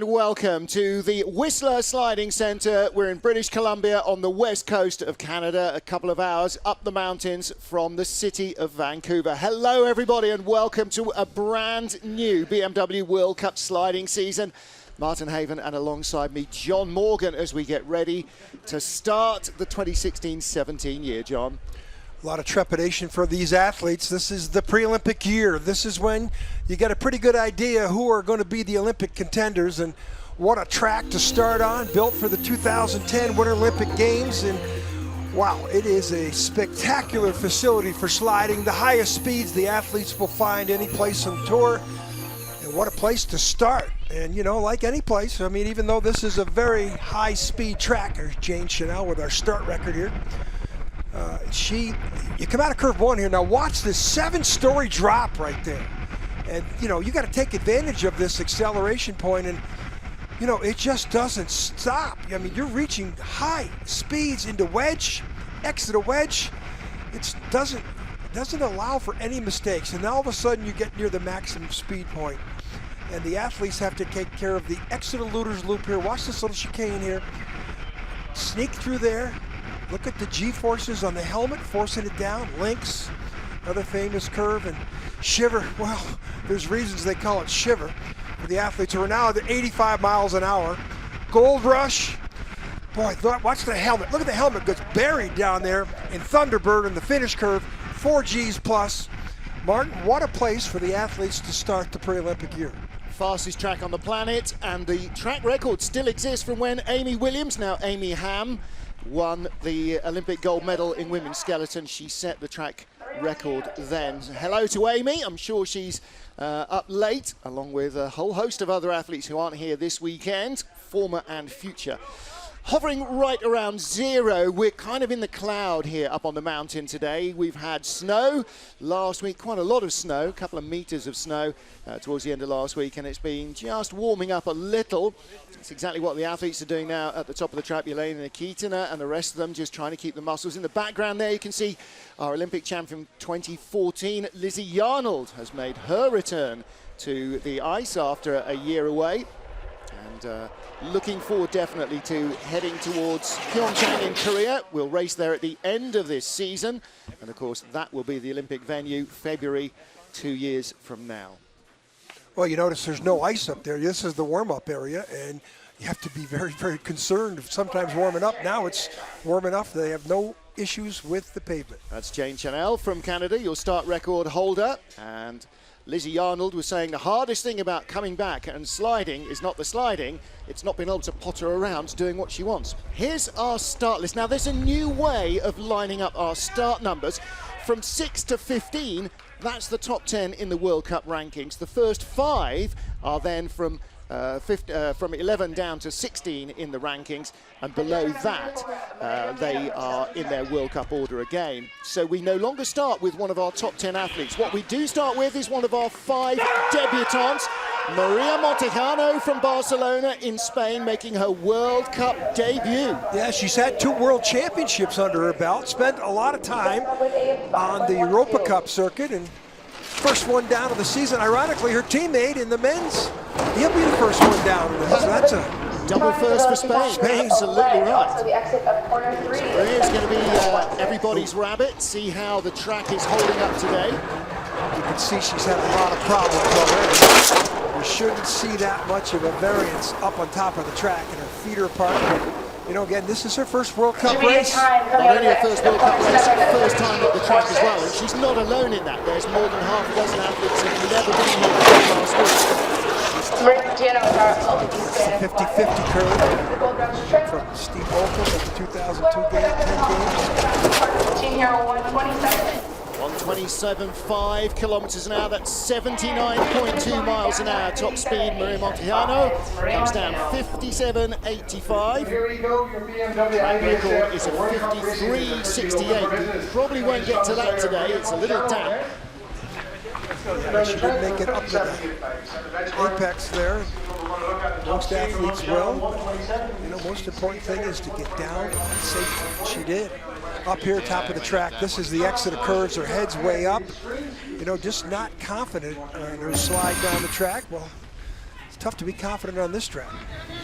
welcome to the Whistler Sliding Centre. We're in British Columbia on the west coast of Canada, a couple of hours up the mountains from the city of Vancouver. Hello everybody and welcome to a brand new BMW World Cup sliding season. Martin Haven and alongside me, John Morgan, as we get ready to start the 2016-17 year, John. A lot of trepidation for these athletes. This is the pre-Olympic year. This is when you get a pretty good idea who are going to be the Olympic contenders, and what a track to start on, built for the 2010 Winter Olympic Games. And wow, it is a spectacular facility for sliding, the highest speeds the athletes will find any place on the tour. And what a place to start. And you know, like any place, I mean, even though this is a very high speed track, there's Jane Chanel with our start record here. You come out of curve one here. Now watch this 7-story drop right there. And you know, you got to take advantage of this acceleration point, and you know, it just doesn't stop. I mean, you're reaching high speeds into wedge, exit a wedge. It doesn't allow for any mistakes. And all of a sudden you get near the maximum speed point. And the athletes have to take care of the exit eluders loop here. Watch this little chicane here. Sneak through there. Look at the G-forces on the helmet, forcing it down. Links, another famous curve, and shiver. Well, there's reasons they call it shiver for the athletes who are now at 85 miles an hour. Gold rush. Boy, watch the helmet. Look at the helmet, gets buried down there in Thunderbird in the finish curve. 4 Gs plus. Martin, what a place for the athletes to start the pre-Olympic year. Fastest track on the planet, and the track record still exists from when Amy Williams, now Amy Hamm, won the Olympic gold medal in women's skeleton. She set the track record then. Hello to Amy. I'm sure she's up late, along with a whole host of other athletes who aren't here this weekend, former and future. Hovering right around zero, we're kind of in the cloud here up on the mountain today. We've had snow last week, quite a lot of snow, a couple of meters of snow towards the end of last week, and it's been just warming up a little. It's exactly what the athletes are doing now at the top of the track. Elaine Nikitина and the rest of them just trying to keep the muscles. In the background there you can see our Olympic champion 2014, Lizzie Yarnold, has made her return to the ice after a year away. And looking forward definitely to heading towards Pyeongchang in Korea. We'll race there at the end of this season. And of course, that will be the Olympic venue, February 2 years from now. Well, you notice there's no ice up there. This is the warm-up area, and you have to be very, very concerned. Sometimes warming up. Now it's warm enough. They have no issues with the pavement. That's Jane Chanel from Canada, your start record holder. And Lizzie Yarnold was saying the hardest thing about coming back and sliding is not the sliding, it's not being able to potter around doing what she wants. Here's our start list. Now there's a new way of lining up our start numbers. From 6 to 15, that's the top 10 in the World Cup rankings. The first 5 are then from 11 down to 16 in the rankings, and below that they are in their World Cup order again. So we no longer start with one of our top 10 athletes. What we do start with is one of our 5 debutantes, Maria Montejano from Barcelona in Spain, making her World Cup debut. Yeah, she's had 2 World Championships under her belt, spent a lot of time on the Europa Cup circuit, and first one down of the season. Ironically, her teammate in the men's, he'll be the first one down. So that's a double first for Spain. Absolutely right. So here's going to be everybody's rabbit. See how the track is holding up today. You can see she's had a lot of problems already. We shouldn't see that much of a variance up on top of the track, and her feet are apart. You know, again, this is her first World Cup race. Not only her first World Cup race, first time at the track as well. And she's not alone in that. There's more than half a dozen athletes who have never been here last week. 50-50 curve from Steve Olcott at the 2002 10 games. 127.5 kilometers an hour, that's 79.2 miles an hour. Top speed, Maria Montejano comes down 57.85. Track record is a 53.68. Probably won't get to that today, it's a little damp. Yeah, she did make it up to the apex there. Most athletes will. You know, most important thing is to get down safely. She did. Up here, top of the track, this is the exit of curves. Her head's way up. You know, just not confident in her slide down the track. Well, It's tough to be confident on this track.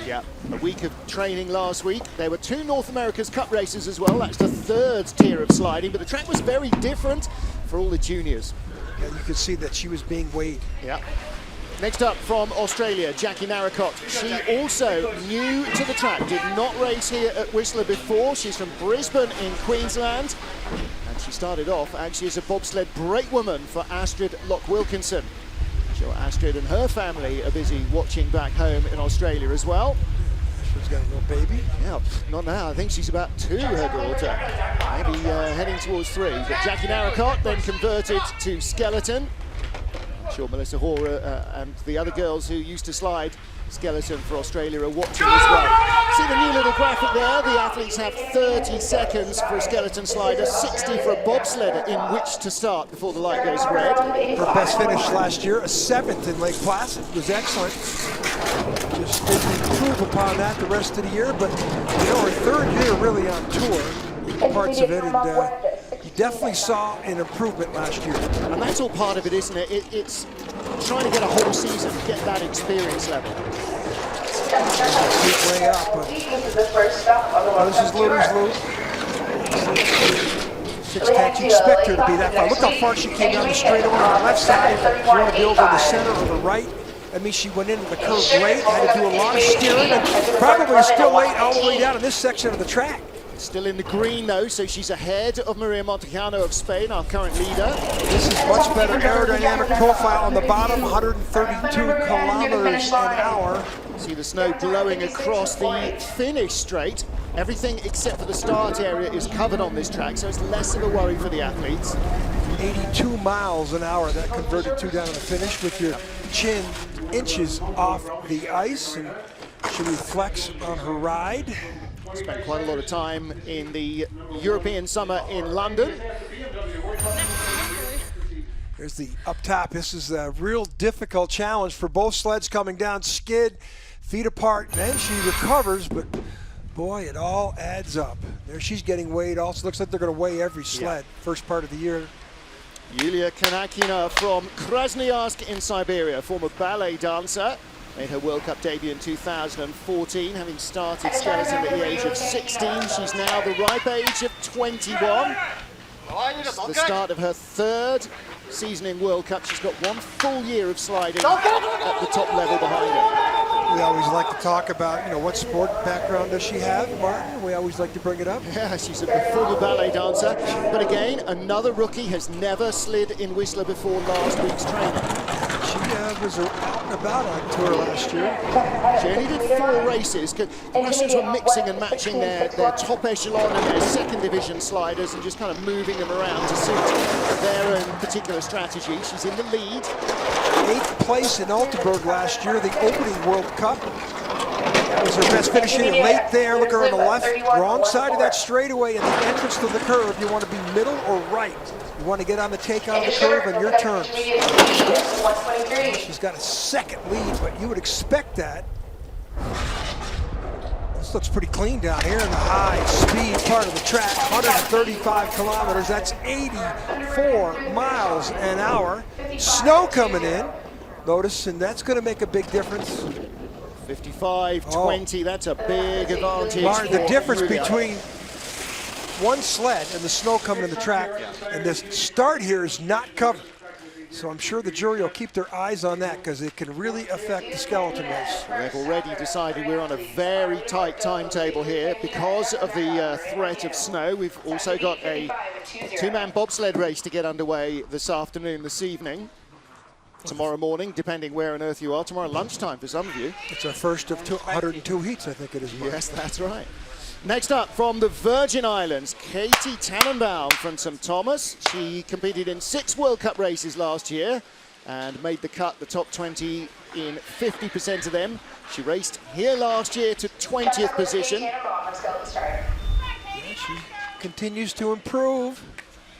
Yeah, a week of training last week. There were 2 North America's Cup races as well. That's the 3rd tier of sliding, but the track was very different for all the juniors. Yeah, you could see that she was being weighed. Yeah. Next up from Australia, Jackie Narracott. She also new to the track, did not race here at Whistler before. She's from Brisbane in Queensland. And she started off actually as a bobsled brakewoman for Astrid Locke-Wilkinson. Sure, Astrid and her family are busy watching back home in Australia as well. She's got a little baby. Yeah, not now. I think she's about 2, her daughter. Maybe heading towards 3. But Jackie Narracott then converted to skeleton. I'm sure Melissa Hoare and the other girls who used to slide skeleton for Australia are watching as well. See the new little graphic there? The athletes have 30 seconds for a skeleton slider, 60 for a bobsledder in which to start before the light goes red. Her best finish last year, a 7th in Lake Placid, was excellent. Just didn't improve upon that the rest of the year, but you know, her 3rd year really on tour, parts of it, and you definitely saw an improvement last year. And that's all part of it, isn't it? It's trying to get a whole season, get that experience level. Way up, but this is lose-lose. 6'10", you expect her to be that far. Look how far she came down the straightaway on the left side. She wanted to be over the center or the right. That means she went into the curve late, had to do a lot of steering, and probably still late all the way down in this section of the track. Still in the green though, so she's ahead of Maria Montejano of Spain, our current leader. This is much better aerodynamic profile on the bottom, 132 kilometers an hour. See the snow blowing across the finish straight. Everything except for the start area is covered on this track, so it's less of a worry for the athletes. 82 miles an hour, that converted to down to the finish with your chin inches off the ice, and she reflects on her ride. Spent quite a lot of time in the European summer in London. There's the up top. This is a real difficult challenge for both sleds coming down, skid, feet apart, and she recovers, but boy, it all adds up. There she's getting weighed also. Looks like they're going to weigh every sled first part of the year. Yulia Kanakina from Krasnoyarsk in Siberia, former ballet dancer. Made her World Cup debut in 2014, having started skeleton at the age of 16. She's now the ripe age of 21. It's the start of her 3rd season in World Cup. She's got 1 full year of sliding at the top level behind her. We always like to talk about, you know, what sport background does she have, Martin? We always like to bring it up. Yeah, she's a former ballet dancer. But again, another rookie has never slid in Whistler before last week's training. She was out and about on tour last year. She only did 4 races. The Russians were mixing and matching their top echelon and their 2nd division sliders and just kind of moving them around to suit their own particular strategy. She's in the lead. 8th place in Altenburg last year, the opening World Cup. That was her best finishing late there. Look her on the left, wrong side of that straightaway in the entrance to the curve. You want to be middle or right. You want to get on the take on the curve on your terms. She's got a 2nd lead, but you would expect that. This looks pretty clean down here in the high speed part of the track. 135 kilometers, that's 84 miles an hour. Snow coming in, notice, and that's going to make a big difference. 55-20, that's a big advantage. Martin, the difference between one sled and the snow coming in the track, and this start here is not covered. So I'm sure the jury will keep their eyes on that because it can really affect the skeleton race. They've already decided we're on a very tight timetable here because of the threat of snow. We've also got a 2-man bobsled race to get underway this afternoon, this evening. Tomorrow morning, depending where on earth you are. Tomorrow lunchtime for some of you. It's our first of 102 heats, I think it is, Mark. Yes, that's right. Next up, from the Virgin Islands, Katie Tannenbaum from St. Thomas. She competed in 6 World Cup races last year and made the cut, the top 20 in 50% of them. She raced here last year to 20th position. Yeah, she continues to improve.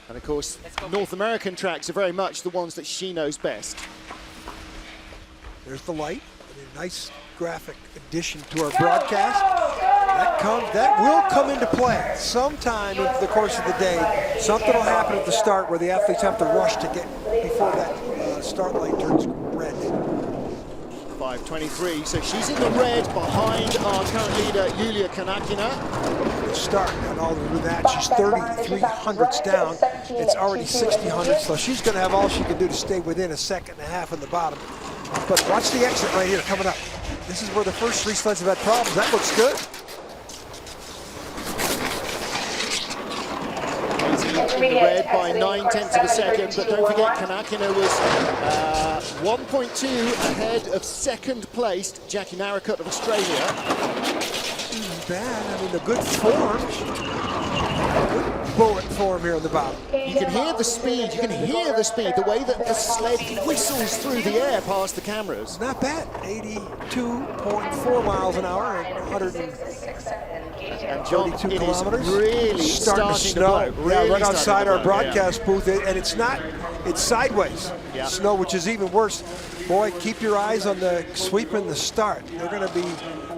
And of course, North American tracks are very much the ones that she knows best. There's the light, a nice graphic addition to our broadcast. That will come into play sometime in the course of the day. Something will happen at the start where the athletes have to rush to get before that start light turns red. 5:23, so she's in the red behind our current leader, Julia Kanakina. Start, and all of that, she's 33 hundredths down. It's already 60 hundredths, so she's going to have all she can do to stay within a second and a half on the bottom. But watch the exit right here coming up. This is where the first three sleds have had problems. That looks good. In the red by 9/10 of a second, but don't forget Kanakina was 1.2 ahead of second placed Jackie Narracott of Australia. Bad, I mean, the good form. Good bullet form here on the bottom. You can hear the speed, the way that the sled whistles through the air past the cameras. Not bad, 82.4 miles an hour and 132 kilometers. Really starting to snow. Right outside our broadcast booth, and it's sideways snow, which is even worse. Boy, keep your eyes on the sweep and the start. They're going to be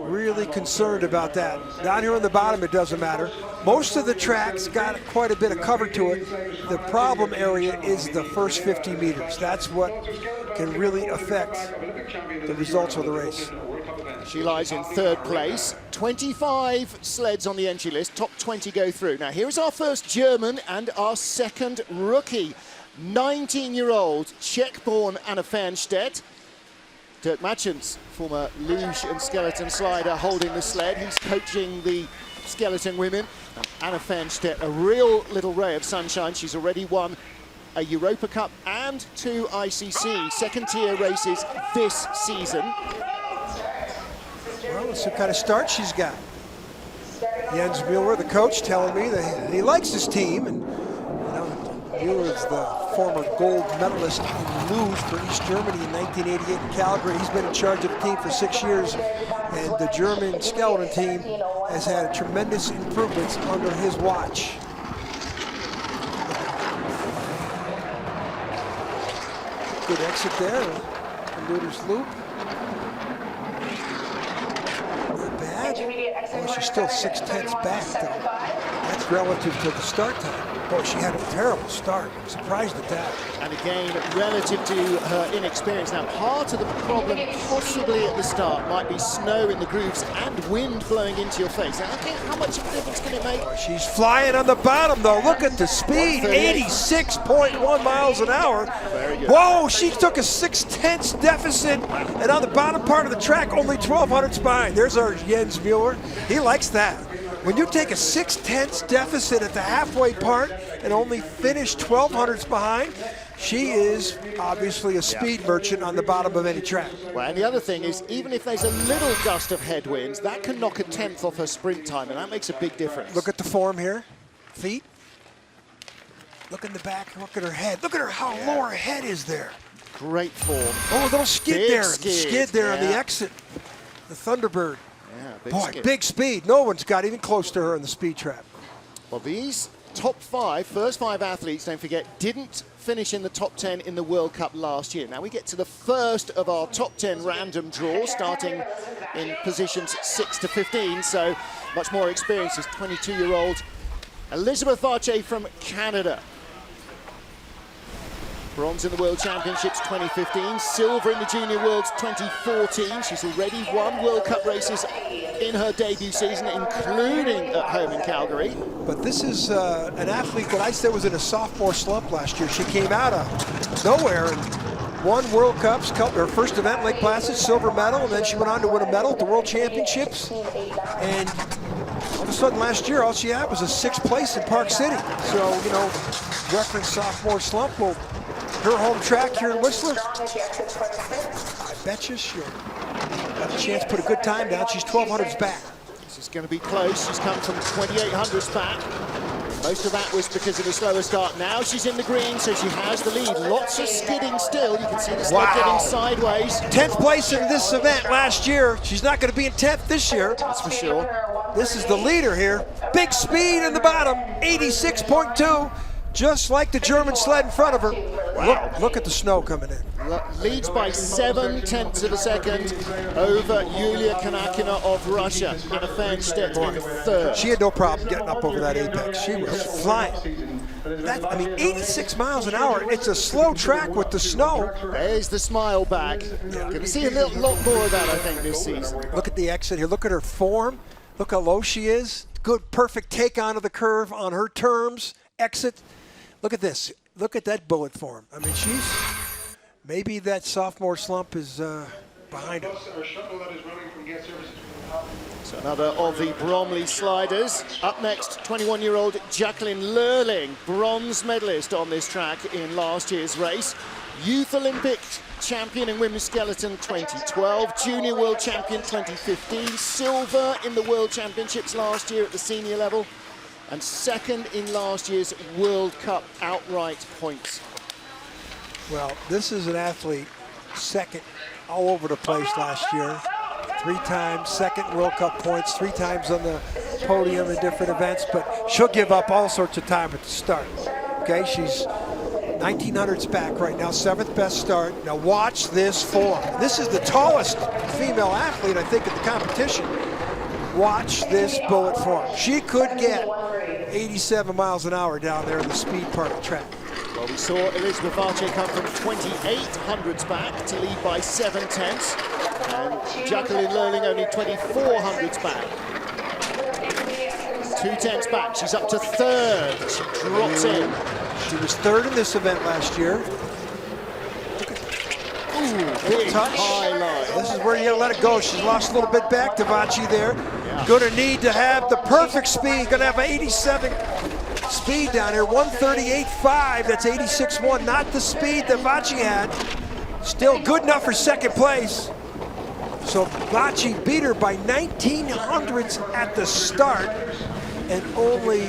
really concerned about that. Down here on the bottom, it doesn't matter. Most of the track's got quite a bit of cover to it. The problem area is the first 50 meters. That's what can really affect the results of the race. She lies in third place. 25 sleds on the entry list. Top 20 go through. Now, here's our first German and our second rookie. 19-year-old Czech-born Anna Fernstedt. Dirk Matchens, former luge and skeleton slider, holding the sled. He's coaching the skeleton women. Anna Fernstedt, a real little ray of sunshine. She's already won a Europa Cup and 2 ICC second-tier races this season. Well, let's see what kind of start she's got. Jens Mueller, the coach, telling me that he likes his team, and Mueller is the former gold medalist in luge for East Germany in 1988 in Calgary. He's been in charge of the team for 6 years, and the German skeleton team has had tremendous improvements under his watch. Good exit there, Luder's loop. Not bad. Oh, she's still 6/10 back, though. That's relative to the start time. Boy, she had a terrible start. I'm surprised at that. And again, relative to her inexperience. Now, part of the problem possibly at the start might be snow in the grooves and wind blowing into your face. Now, okay, how much of a difference can it make? Oh, she's flying on the bottom, though. Look at the speed, 86.1 miles an hour. Very good. Whoa, she took a 6/10 deficit, and on the bottom part of the track, only 1,200 behind. There's our Jens Mueller. He likes that. When you take a 6/10 deficit at the halfway part and only finish 1,200 behind, she is obviously a speed merchant on the bottom of any track. Well, and the other thing is, even if there's a little gust of headwinds, that can knock a 10th off her sprint time, and that makes a big difference. Look at the form here. Feet. Look in the back. Look at her head. Look at her, how low her head is there. Great form. Oh, a little skid Big there. skid Skid there on the exit. The Thunderbird. Yeah, big Boy, skid. big speed. No one's got even close to her in the speed trap. Well, these first five athletes, don't forget, didn't finish in the top 10 in the World Cup last year. Now we get to the first of our top 10 random draws, starting in positions 6 to 15, so much more experience as 22-year-old Elizabeth Arche from Canada. Bronze in the World Championships 2015, silver in the Junior Worlds 2014. She's already won World Cup races in her debut season, including at home in Calgary. But this is an athlete that I said was in a sophomore slump last year. She came out of nowhere and won World Cups, her first event in Lake Placid, silver medal, and then she went on to win a medal at the World Championships. And all of a sudden last year, all she had was a 6th place in Park City. So, you know, reference sophomore slump. Well, her home track here in Whistler, I bet you she'll got a chance to put a good time down. She's 1,200s back. This is going to be close. She's come from 2,800s back. Most of that was because of a slower start. Now she's in the green, so she has the lead. Lots of skidding still. You can see the sled getting sideways. 10th place in this event last year. She's not going to be in 10th this year. That's for sure. This is the leader here. Big speed in the bottom, 86.2. just like the German sled in front of her. Wow. Look at the snow coming in. Leads by 7/10 of a second over Yulia Konakina of Russia. Anna Fernstedt in third. She had no problem getting up over that apex. She was flying. I mean, 86 miles an hour. It's a slow track with the snow. There's the smile back. Going to see a lot more of that, I think, this season. Look at the exit here. Look at her form. Look how low she is. Good, perfect take onto the curve on her terms. Exit. Look at this. Look at that bullet form. I mean, maybe that sophomore slump is behind her. So another of the Bromley sliders. Up next, 21-year-old Jacqueline Lurling, bronze medalist on this track in last year's race. Youth Olympic champion in women's skeleton 2012, junior world champion 2015, silver in the world championships last year at the senior level, and second in last year's World Cup outright points. Well, this is an athlete second all over the place last year. 3 times second World Cup points, 3 times on the podium in different events, but she'll give up all sorts of time at the start. Okay, she's 1900s back right now, 7th best start. Now watch this form. This is the tallest female athlete, I think, in the competition. Watch this bullet form. She could get 87 miles an hour down there in the speed part of the track. Well, we saw Elizabeth Vache come from 2800s back to lead by 7/10, and Jacqueline Lurling only 2400s back. 2/10 back, she's up to third. She drops in. She was third in this event last year. Ooh, big highlight. This is where you gotta let it go. She's lost a little bit back to Vache there. Yeah. Gonna need to have the perfect speed. Gonna have an 87 speed down here, 138.5. That's 86.1. Not the speed that Vache had. Still good enough for second place. So Vache beat her by 1900s at the start and only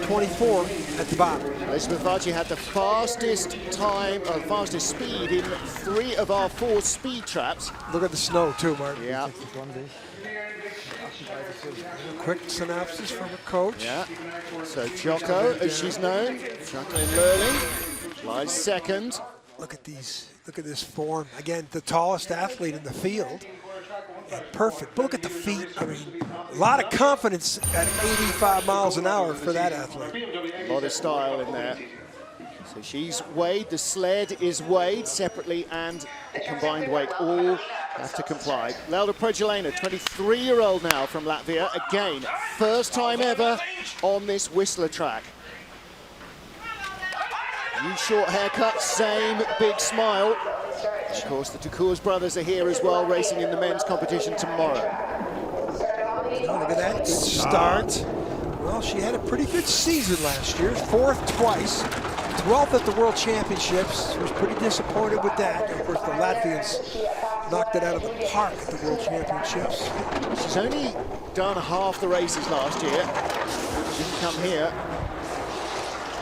24 at the bottom. Elizabeth Vache had the fastest time, fastest speed in 3 of our 4 speed traps. Look at the snow too, Mark. Yeah. Quick synopsis from her coach. Yeah. So Jocko, as she's known, Jacqueline Lurling, lies second. Look at these. Look at this form. Again, the tallest athlete in the field. And perfect. But look at the feet. I mean, a lot of confidence at 85 miles an hour for that athlete. A lot of style in there. So she's weighed, the sled is weighed separately, and the combined weight all have to comply. Laura Pregelena, 23-year-old now from Latvia. Again, first time ever on this Whistler track. New short haircut, same big smile. And of course, the Ducours brothers are here as well, racing in the men's competition tomorrow. Oh, look at that, good start. Well, she had a pretty good season last year, 4th twice, 12th at the World Championships. She was pretty disappointed with that. Of course, the Latvians knocked it out of the park at the World Championships. She's only done half the races last year. Didn't come here.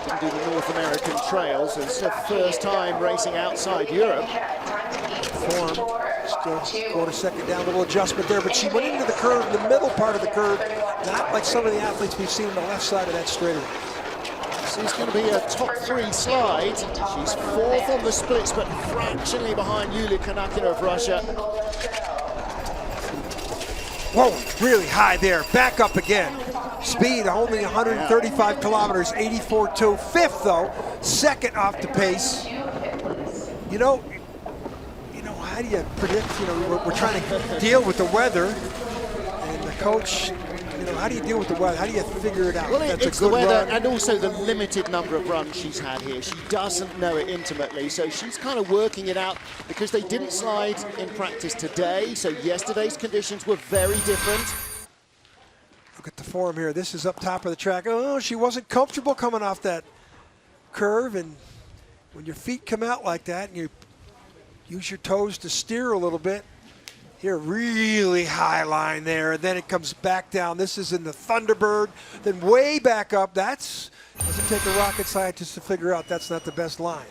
Didn't do the North American trails. It's her first time racing outside Europe. Form, still quarter second down, a little adjustment there, but she went into the curve, the middle part of the curve, not like some of the athletes we've seen on the left side of that straightaway. This is going to be a top 3 slide. She's 4th on the splits, but fractionally behind Yulia Konakina of Russia. Whoa, really high there, back up again. Speed only 135 kilometers, 84.2. 5th though, 2nd off the pace. You know, how do you predict, we're trying to deal with the weather, and the coach, how do you deal with the weather? How do you figure it out? Well, That's it's a good the weather run. and also the limited number of runs she's had here. She doesn't know it intimately, so she's kind of working it out because they didn't slide in practice today, so yesterday's conditions were very different. Look at the form here. This is up top of the track. Oh, she wasn't comfortable coming off that curve, and when your feet come out like that and you use your toes to steer a little bit, here, really high line there, and then it comes back down. This is in the Thunderbird, then way back up. Doesn't take a rocket scientist to figure out that's not the best line.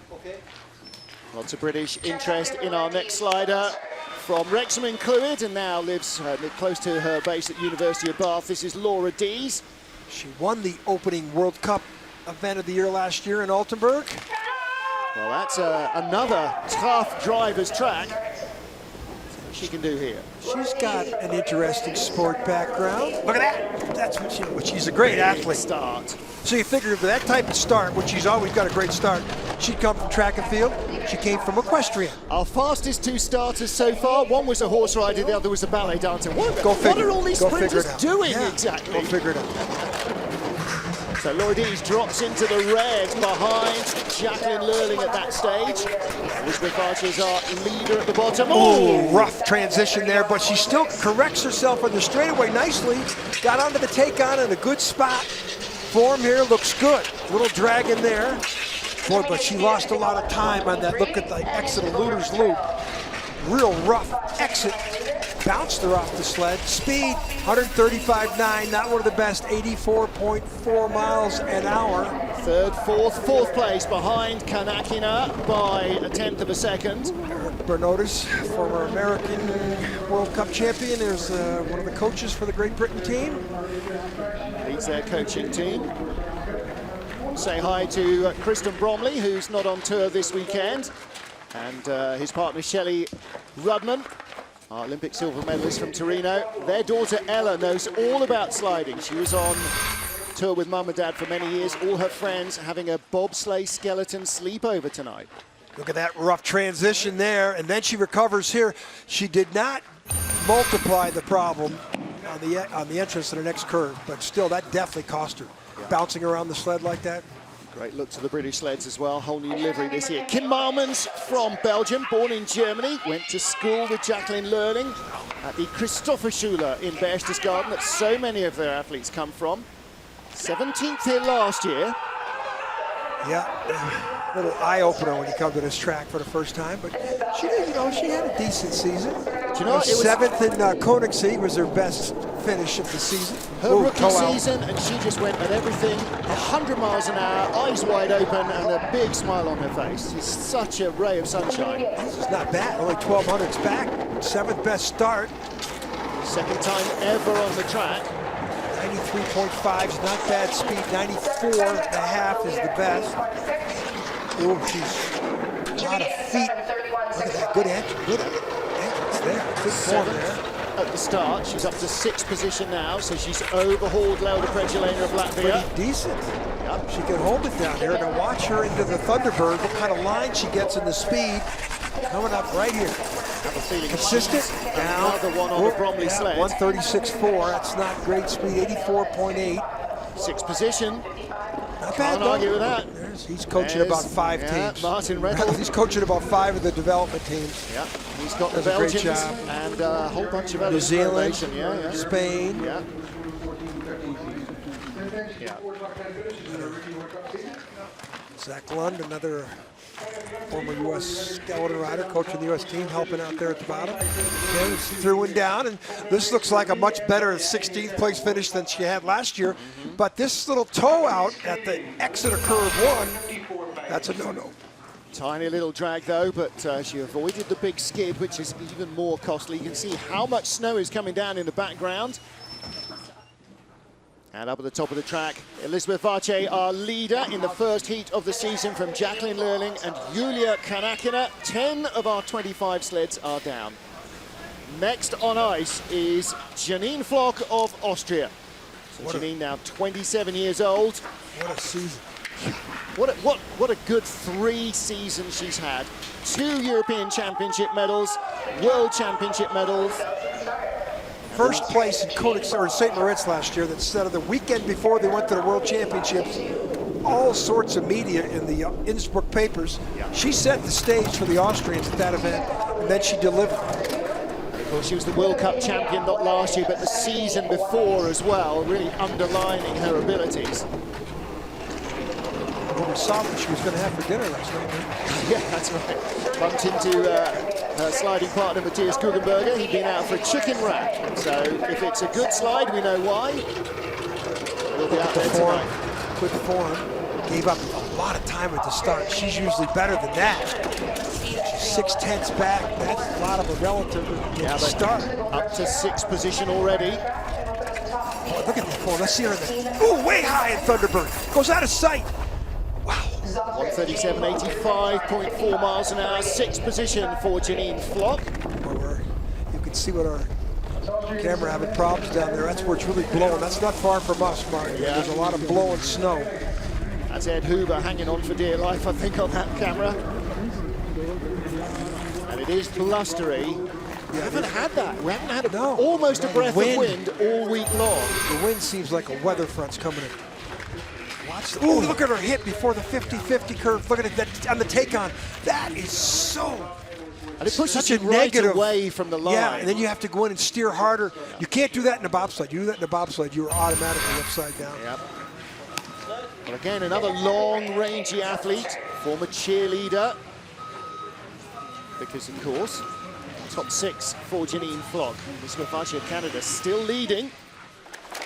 Lots of British interest in our next slider from Wrexham in Clwyd, and now lives close to her base at University of Bath. This is Laura Dees. She won the opening World Cup event of the year last year in Altenburg. Well, that's another tough driver's track. She can do here. She's got an interesting sport background. Look at that. That's what she's a great athlete. Start. So you figure for that type of start, which she's always got a great start, she'd come from track and field. She came from equestrian. Our fastest 2 starters so far. One was a horse rider, the other was a ballet dancer. What are all these sprinters doing exactly? Go figure it out. So Lloydise drops into the red behind Jacqueline Lurling at that stage. Elizabeth Archer is our leader at the bottom. Oh, rough transition there, but she still corrects herself on the straightaway nicely. Got onto the take-on in a good spot. Form here looks good. Little drag in there. Boy, but she lost a lot of time on that. Look at the exit of Luder's Loop. Real rough exit. Bounced her off the sled. Speed, 135.9, not one of the best, 84.4 miles an hour. Third, fourth place behind Kanakina by 1/10 of a second. Bernotis, former American World Cup champion, is one of the coaches for the Great Britain team. Leads their coaching team. Say hi to Kristen Bromley, who's not on tour this weekend, and his partner Shelley Rudman, our Olympic silver medalist from Torino. Their daughter Ella knows all about sliding. She was on tour with mum and dad for many years. All her friends having a bobsleigh skeleton sleepover tonight. Look at that rough transition there, and then she recovers here. She did not multiply the problem on the entrance to the next curve, but still that definitely cost her. Yeah. Bouncing around the sled like that. Great look to the British sleds as well. Whole new livery this year. Kim Marmans from Belgium, born in Germany, went to school with Jacqueline Lurling at the Christopherschule in Berchtesgaden that so many of their athletes come from. 17th here last year. Yeah, a little eye-opener when you come to this track for the first time, but she did, she had a decent season. Do you know, it was 7th in Königssee was her best finish of the season. Her rookie season, and she just went at everything, 100 miles an hour, eyes wide open, and a big smile on her face. It's such a ray of sunshine. This is not bad, only 1200s back, 7th best start. Second time ever on the track. 93.5 is not bad speed, 94.5 is the best. Oh, she's a lot of feet. Look at that, good entrance there, good form there. At the start, she's up to 6th position now, so she's overhauled Lelda Pregelena of Latvia. Pretty decent. Yep. She can hold it down here. Now watch her into the Thunderbird, what kind of line she gets in the speed. Coming up right here. Have a feeling consistent. Down. Another one on the Bromley sled. 136.4, that's not great speed, 84.8. 6th position. Not bad, Can't argue with that. He's coaching about 5 teams. Martin Reynolds. He's coaching about 5 of the development teams. Yeah, he's got the Belgians and a whole bunch of others. New Zealand, Spain. Yeah. Zach Lund, another former U.S. skeleton rider, coaching the U.S. team, helping out there at the bottom. Okay, he's through and down, and this looks like a much better 16th place finish than she had last year. But this little toe out at the exit of curve 1, that's a no-no. Tiny little drag though, but she avoided the big skid, which is even more costly. You can see how much snow is coming down in the background. And up at the top of the track, Elizabeth Archer, our leader in the first heat of the season from Jacqueline Lurling and Julia Kanakina. 10 of our 25 sleds are down. Next on ice is Janine Flock of Austria. So Janine now 27 years old. What a season. What a good 3 seasons she's had. 2 European Championship medals, World Championship medals. First place in Königssee or St. Moritz last year. That said, of the weekend before they went to the World Championships, all sorts of media in the Innsbruck papers. Yeah. She set the stage for the Austrians at that event, and then she delivered. Well, she was the World Cup champion not last year, but the season before as well, really underlining her abilities. Well, we saw what she was going to have for dinner last night. Yeah, that's right. Bumped into her sliding partner, Matthias Kugenberger. He'd been out for a chicken wrap. So if it's a good slide, we know why. We'll be out there tonight. Good form. Gave up a lot of time at the start. She's usually better than that. She's 6/10 back. That's a lot of a relative start. Up to 6th position already. Oh, look at the form. Let's see her in the... Ooh, way high in Thunderbird. Goes out of sight. 1:37.85, 85.4 miles an hour, sixth position for Janine Flock. You can see what our camera having problems down there. That's where it's really blowing. That's not far from us, Mark. Yeah. There's a lot of blowing snow. That's Ed Hoover hanging on for dear life, I think, on that camera. And it is blustery. We haven't had that. We haven't had almost a breath of wind all week long. The wind seems like a weather front's coming in. Watch. Oh, look at her hit before the 50-50 curve. Look at it on the take-on. That is so... And it pushes such you a right negative away from the line. Yeah, and then you have to go in and steer harder. You can't do that in a bobsled. You do that in a bobsled, you're automatically upside down. Yep. Well, again, another long, rangy athlete, former cheerleader. Because, of course, top 6 for Janine Flock. Miss Mavachi of Canada still leading.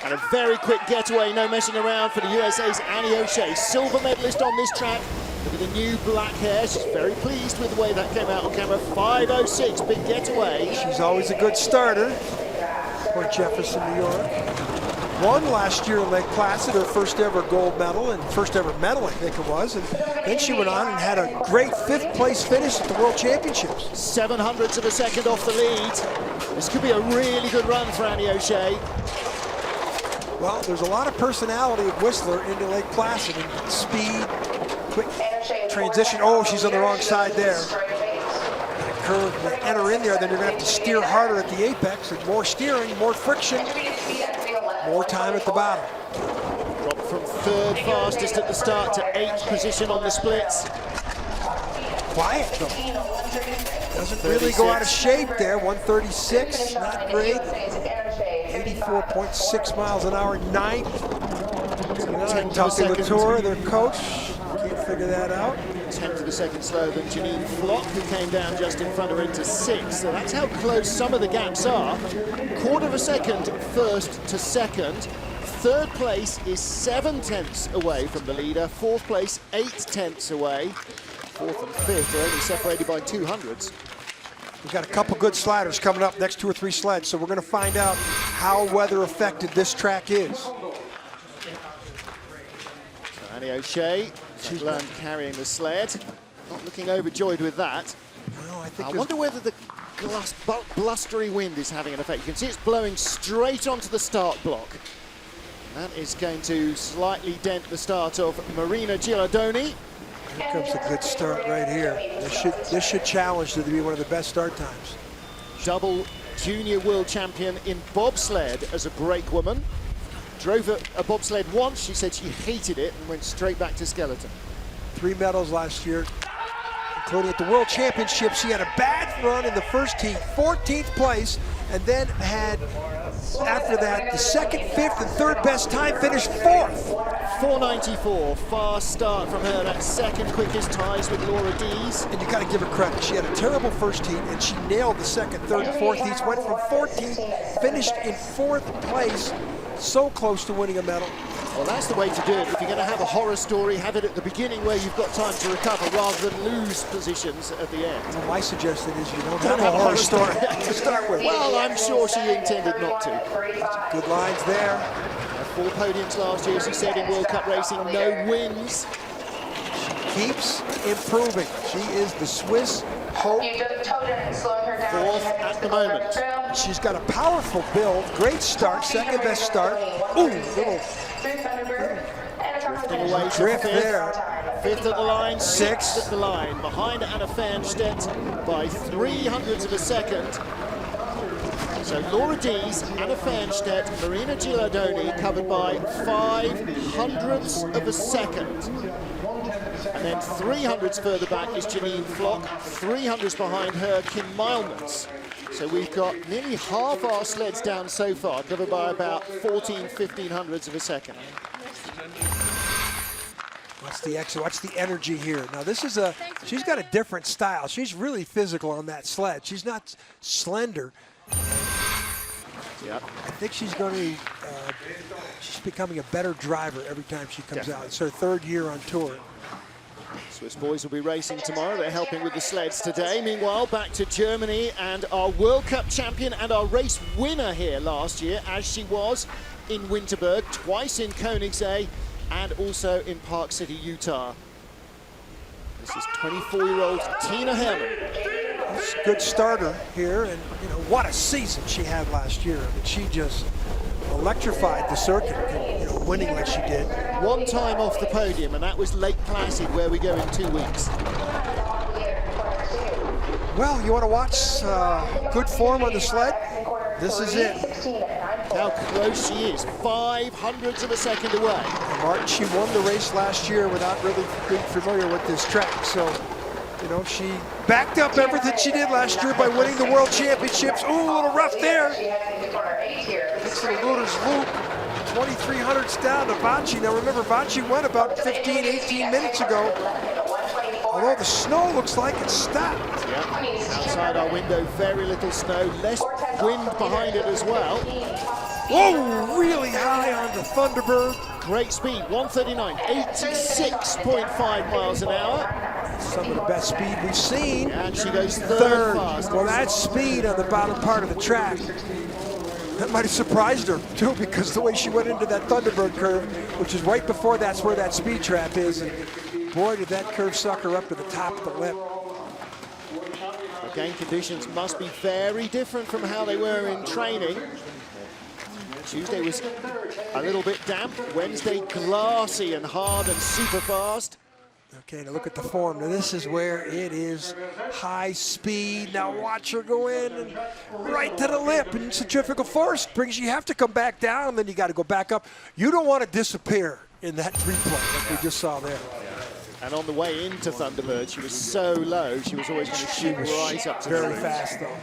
And a very quick getaway, no messing around for the USA's Annie O'Shea, silver medalist on this track. Look at the new black hair. She's very pleased with the way that came out on camera. 5:06, big getaway. She's always a good starter. Port Jefferson, New York. Won last year in Lake Placid, her first ever gold medal and first ever medal, I think it was. And then she went on and had a great 5th place finish at the World Championships. 0.07 of a second off the lead. This could be a really good run for Annie O'Shea. Well, there's a lot of personality of Whistler into Lake Placid and speed, quick transition. Oh, she's on the wrong side there. Curve, enter in there, then you're going to have to steer harder at the apex. And more steering, more friction, more time at the bottom. Dropped from 3rd fastest at the start to 8th position on the splits. Quiet though. Doesn't really go out of shape there. 136, not great. 84.6 miles an hour, 9th. Talking to Latour, their coach. Can't figure that out. 10th of a second slower than Janine Flock, who came down just in front of her into 6th. So that's how close some of the gaps are. 1/4 of a second, 1st to 2nd. 3rd place is 7 tenths away from the leader. 4th place, 8 tenths away. 4th and 5th are only separated by 200ths. We've got a couple good sliders coming up, next 2 or 3 sleds, so we're going to find out how weather affected this track is. So Annie O'Shea, she's learned carrying the sled. Not looking overjoyed with that. Well, I wonder whether the blustery wind is having an effect. You can see it's blowing straight onto the start block. That is going to slightly dent the start of Marina Gilardoni. Here comes a good start right here. This should challenge her to be one of the best start times. Double junior world champion in bobsled as a brake woman. Drove a bobsled once. She said she hated it and went straight back to skeleton. 3 medals last year, including at the World Championships. She had a bad run in the first heat, 14th place, and then had, after that, the 2nd, 5th, and 3rd best time, finished 4th. 4:94, fast start from her. That 2nd quickest, ties with Laura Dees. And you got to give her credit. She had a terrible first heat, and she nailed the 2nd, 3rd, and 4th heats. Went from 14th, finished in 4th place, so close to winning a medal. Well, that's the way to do it. If you're going to have a horror story, have it at the beginning where you've got time to recover rather than lose positions at the end. Well, my suggestion is you don't have a horror story to start with. Well, I'm sure she intended not to. Good lines there. 4 podiums last year, as you said, in World Cup racing, no wins. She keeps improving. She is the Swiss hope. 4th at the moment. She's got a powerful build, great start, 2nd best start. Ooh, little drifting away to drift 5th. there. 5th at the line, 6th 6th at the line, behind Anna Fernstedt by 0.03 of a second. So Laura Dees, Anna Fernstedt, Marina Gilardoni covered by 0.05 of a second. And then 0.03 further back is Janine Flock, 0.03 behind her, Kim Milemans. So we've got nearly half our sleds down so far, covered by about 0.15 of a second. Watch the exit, watch the energy here. Now this is she's got a different style. She's really physical on that sled. She's not slender. Yep. I think she's going to she's becoming a better driver every time she comes out. It's her 3rd year on tour. Swiss boys will be racing tomorrow. They're helping with the sleds today. Meanwhile, back to Germany and our World Cup champion and our race winner here last year, as she was in Winterberg, twice in Koenigsegg, and also in Park City, Utah. This is 24-year-old Tina Herman. That's a good starter here, and you know what a season she had last year. I mean, she just electrified the circuit, you know, winning like she did. One time off the podium, and that was Lake Placid, where we go in 2 weeks. Well, you want to watch good form on the sled? This is it. How close she is, 0.05 of a second away. And Martin, she won the race last year without really being familiar with this track, so you know, she backed up everything she did last year by winning the World Championships. Ooh, a little rough there. Gets to the Luder's Loop. 2,300s down to Vanchi. Now remember, Vanchi went about 15, 18 minutes ago. Although the snow looks like it's stopped. Yeah. Outside our window, very little snow, less wind behind it as well. Whoa, really high on the Thunderbird. Great speed, 139, 86.5 miles an hour. Some of the best speed we've seen. And she goes third fast. Well, that speed on the bottom part of the track, that might have surprised her too, because the way she went into that Thunderbird curve, which is right before that's where that speed trap is, and boy, did that curve suck her up to the top of the lip. Again, conditions must be very different from how they were in training. Tuesday was a little bit damp. Wednesday, glassy and hard and super fast. Okay, now look at the form. Now this is where it is high speed. Now watch her go in and right to the lip, and centrifugal force brings you have to come back down, and then you got to go back up. You don't want to disappear in that three-play like we just saw there. And on the way into Thunderbird, she was so low, she was always going to shoot right up to very the roof. fast though.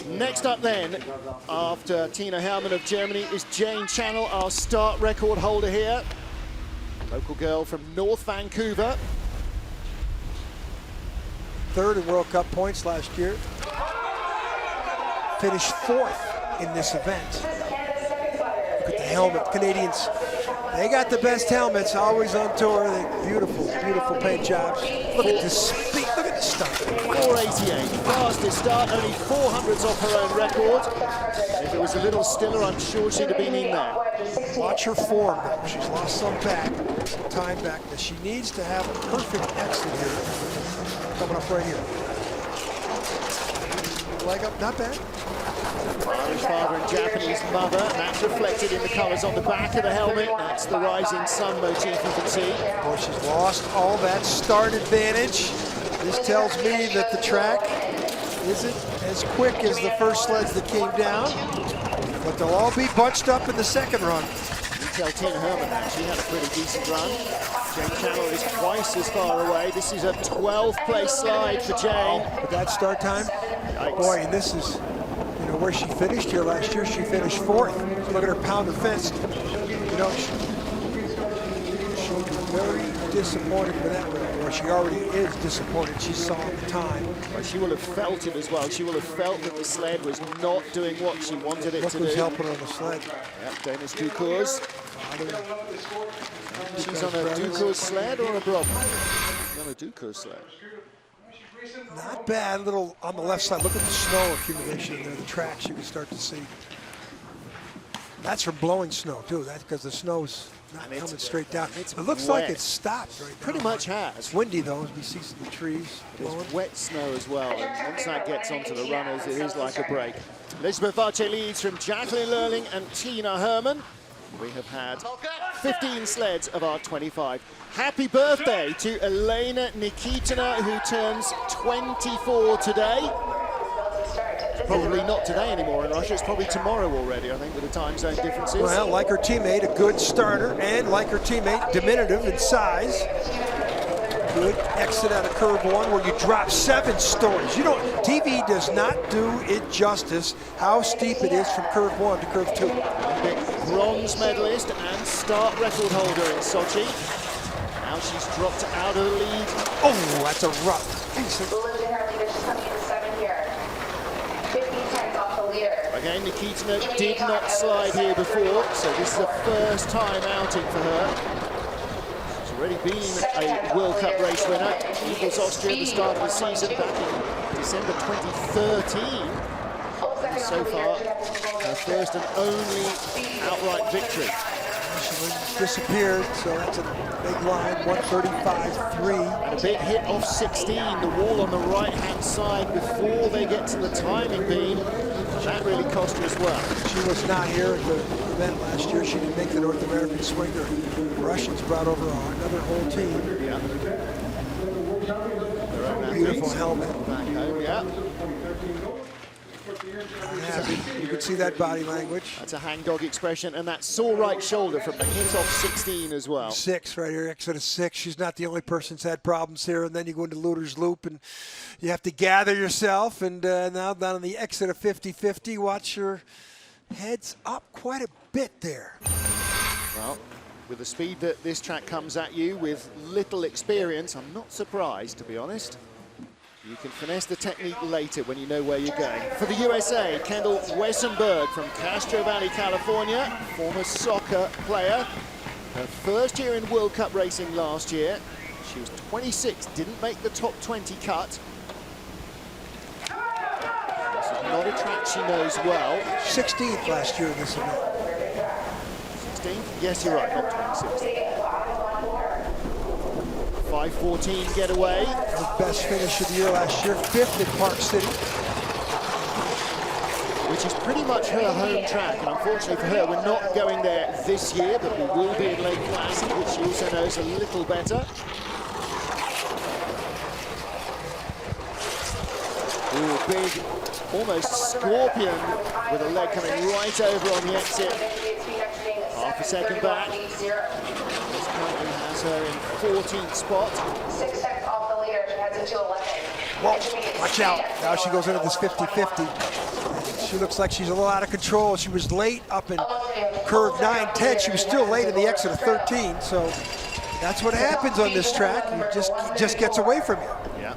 Next up then, after Tina Herman of Germany, is Jane Channel, our start record holder here. Local girl from North Vancouver. Third in World Cup points last year. Finished fourth in this event. Look at the helmet. Canadians, they got the best helmets, always on tour. They're beautiful, beautiful paint jobs. Look at the speed, look at the start. 488, fastest start, only 400s off her own record. If it was a little stiller, I'm sure she'd have been in there. Watch her form though. She's lost some time back. But she needs to have a perfect exit here. Coming up right here. Leg up, not bad. Irish father and Japanese mother, and that's reflected in the colours on the back of the helmet. That's the rising sun motif you can see. Boy, she's lost all that start advantage. This tells me that the track isn't as quick as the first sleds that came down, but they'll all be bunched up in the second run. You tell Tina Herman that she had a pretty decent run. Jane Channel is twice as far away. This is a 12th place slide for Jane. With that start time, Yikes. boy, and this is, you know, where she finished here last year. She finished fourth. So look at her pound of fist. You know, she'll be very disappointed with that one, or she already is disappointed. She saw the time. Well, she will have felt it as well. She will have felt that the sled was not doing what she wanted it Look to who's do. helping her on the sled. Yep, Danish Ducours. She's on a Ducours sled or a Bobsleigh? She's on a Ducours sled. Not bad, little on the left side. Look at the snow accumulation in there, the tracks you can start to see. That's from blowing snow too, that's because the snow's not coming straight down. It looks wet. like it's stopped right now. Pretty much has. It's windy though, as we see some of the trees blowing. It's wet snow as well, and once that gets onto the runners, it is like a break. Elizabeth Vache leads from Jacqueline Lurling and Tina Herman. We have had 15 sleds of our 25. Happy birthday to Elena Nikitina, who turns 24 today. Probably not today anymore in Russia, it's probably tomorrow already, I think, with the time zone differences. Well, like her teammate, a good starter, and like her teammate, diminutive in size. Good exit out of curve one where you drop 7 stories. You don't, TV does not do it justice how steep it is from curve 1 to curve 2. Olympic bronze medalist and start record holder in Sochi. Now she's dropped out of the lead. Oh, that's a rough. Again, Nikitina did not slide here before, so this is a first time outing for her. She's already been a World Cup race winner. Eagles Austria at the start of the season back in December 2013. And so far, her first and only outright victory. She disappeared, so that's a big line, 135.3. And a big hit off 16, the wall on the right-hand side before they get to the timing beam. That really cost her as well. She was not here at the event last year. She didn't make the North American swinger. The Russians brought over another whole team. Yeah. Beautiful helmet. Back home, yeah. You can see that body language. That's a hangdog expression, and that sore right shoulder from the hit off 16 as well. 6 right here, exit of 6. She's not the only person that's had problems here. And then you go into Luder's Loop, and you have to gather yourself. And now down on the exit of 50-50, watch your heads up quite a bit there. Well, with the speed that this track comes at you with little experience, I'm not surprised, to be honest. You can finesse the technique later when you know where you're going. For the USA, Kendall Wessenberg from Castro Valley, California, former soccer player. Her first year in World Cup racing last year. She was 26, didn't make the top 20 cut. This is not a track she knows well. 16th last year in this event. 16th? Yes, you're right, not 26th. 5:14 getaway. Her best finish of the year last year, 5th at Park City. Which is pretty much her home track, and unfortunately for her, we're not going there this year, but we will be in Lake Placid, which she also knows a little better. Ooh, big, almost scorpion with a leg coming right over on the exit. Half a second back. This currently has her in 14th spot. 6 seconds off the leader, she heads into 11. Whoa, watch out. Now she goes into this 50-50. She looks like she's a little out of control. She was late up in curve 9-10. She was still late in the exit of 13. So that's what happens on this track. It just gets away from you. Yeah.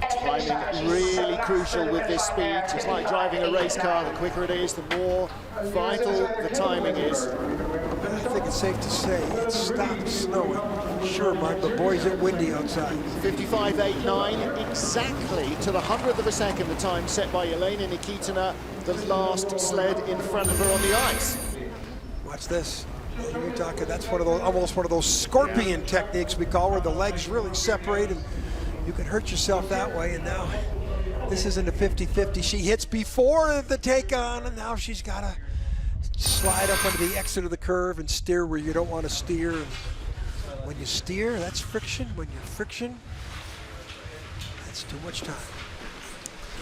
Timing really crucial with this speed. Just like driving a race car, the quicker it is, the more vital the timing is. I think it's safe to say it stopped snowing. Sure, Mike, but boy, is it windy outside. 55.89, exactly to the 100th of a second, the time set by Elena Nikitina, the last sled in front of her on the ice. Watch this. You're talking, that's one of those, almost one of those scorpion techniques we call, where the legs really separate and you can hurt yourself that way. And now this is in the 50-50. She hits before the take on, and now she's got to slide up under the exit of the curve and steer where you don't want to steer. And when you steer, that's friction. When you're friction, that's too much time.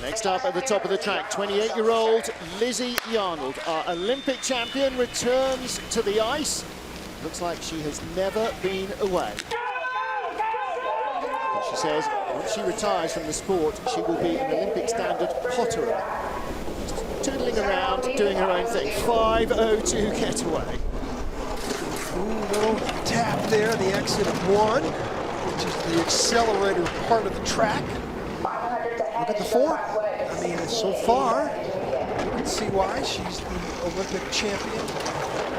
Next up at the top of the track, 28-year-old Lizzie Yarnold, our Olympic champion, returns to the ice. Looks like she has never been away. But she says once she retires from the sport, she will be an Olympic standard potterer. Tootling around, doing her own thing. 5:02 getaway. Ooh, little tap there, the exit of 1, which is the accelerator part of the track. Look at the 4. I mean, so far, you can see why. She's the Olympic champion,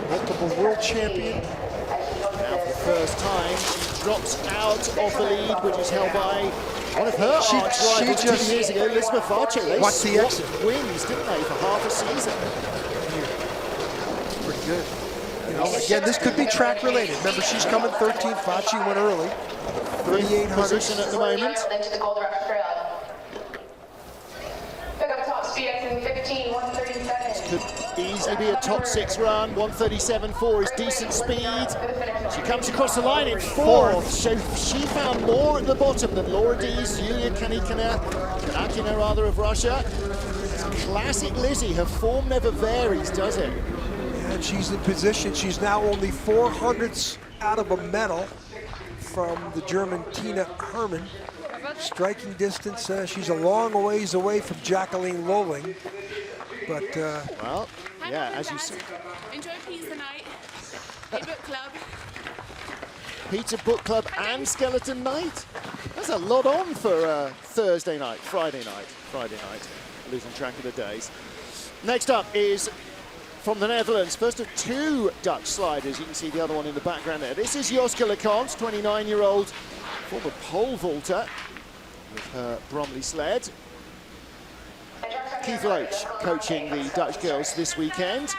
multiple world champion. Now for the first time, she drops out of the lead, which is held by one of her arch rivals 2 years ago, Elizabeth Archer. They What's the exit? wins, didn't they, for half a season? Pretty good. You know, again, this could be track related. Remember, she's coming 13th. Facci went early. 3,800 position at the moment. Into the Gold Rush Trail. Pick up top speed exiting 15, 137. Could easily be a top 6 run. 137.4 is decent speed. She comes across the line in 4th. So she found more at the bottom than Laura Dees, Yulia Kanakina rather, of Russia. It's classic Lizzie. Her form never varies, does it? And she's in position. She's now only 400ths out of a medal from the German Tina Hermann. Striking distance, she's a long ways away from Jacqueline Lolling. But, well, yeah, as you see. Enjoy pizza night, a book club. Pizza book club and skeleton night? That's a lot on for Thursday night, Friday night, losing track of the days. Next up is from the Netherlands, first of 2 Dutch sliders. You can see the other one in the background there. This is Joske Leconte, 29-year-old former pole vaulter with her Bromley sled. Keith Loach coaching the Dutch girls this weekend.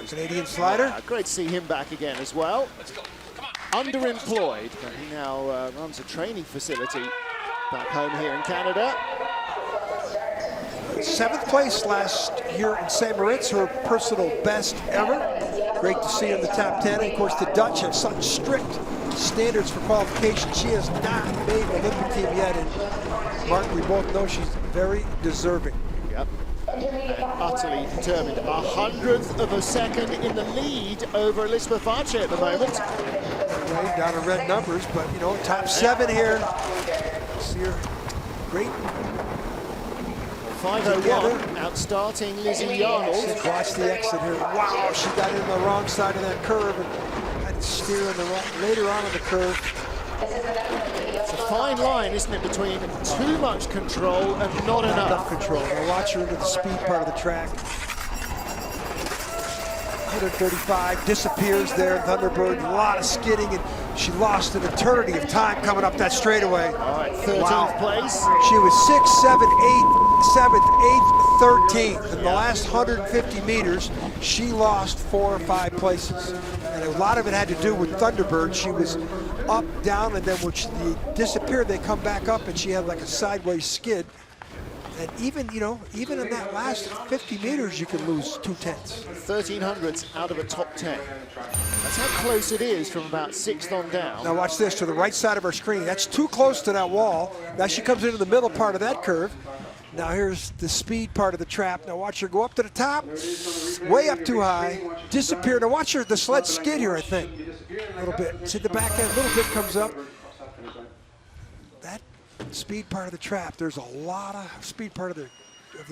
Canadian slider. Great to see him back again as well. Underemployed, but he now runs a training facility back home here in Canada. 7th place last year in St. Moritz, her personal best ever. Great to see her in the top 10. And of course, the Dutch have such strict standards for qualification. She has not made an Olympic team yet. And Mark, we both know she's very deserving. Yep. And utterly determined. 100th of a second in the lead over Elizabeth Archer at the moment. Way down to red numbers, but you know, top 7 here. See her great. 5:01, outstarting Lizzie Arnold. Watch the exit here. Wow, she got in the wrong side of that curve and had to steer in the wrong, later on in the curve. It's a fine line, isn't it, between too much control and not enough control. Now watch her into the speed part of the track. 135, disappears there in Thunderbird. A lot of skidding, and she lost an eternity of time coming up that straightaway. All right, 13th place. She was 6th, 7th, 8th, 7th, 8th, 13th. In the last 150 meters, she lost 4 or 5 places. And a lot of it had to do with Thunderbird. She was up, down, and then when they disappeared, they come back up, and she had like a sideways skid. And even, you know, even in that last 50 meters, you can lose 2/10. 1300ths out of a top 10. That's how close it is from about 6th on down. Now watch this, to the right side of our screen. That's too close to that wall. Now she comes into the middle part of that curve. Now here's the speed part of the trap. Now watch her go up to the top, way up too high, disappear. Now watch her, the sled skid here, I think, a little bit. See the back end, a little bit comes up. That speed part of the trap, there's a lot of speed part of the